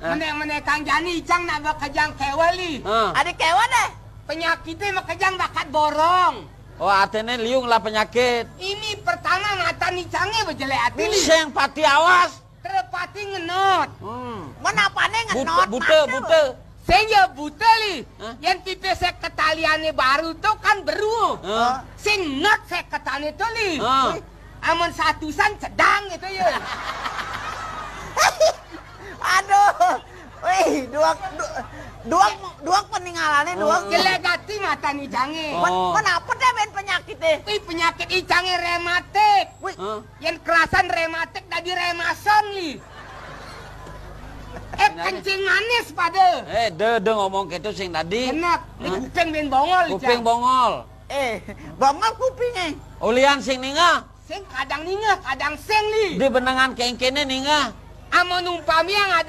Mene Kang Jani icang nak bakajang kewali. Adik kewa deh. Penyakitnya makajang bakat borong. Oh, atene liung lah penyakit. Ini pertama mata nicangnya berjelek hati. Seng pati awas. Terpati ngenot. Mana apane ngenot? Bute. Saya buta li. Hah? Yang tipe sekretaliannya baru tuh kan beru. Sing not sekretaliannya tuh li. Aman satusan sedang itu ya. Aduh. Wih, dua peninggalannya dua. Jelek hati mata nicangnya. Kenapa deh ben penyakitnya? Wih, penyakit icangnya rematik. Wih, Yang kerasan rematik dari remason li. Kencing manis pada. De ngomong gitu sing tadi. Enak. Ini kuping ben bongol. Kuping bongol. bongol kupingnya. Ulian sing ninga. Sing kadang ninga, kadang seng li. Di benangan kengkene ninga. Amun umpami yang ada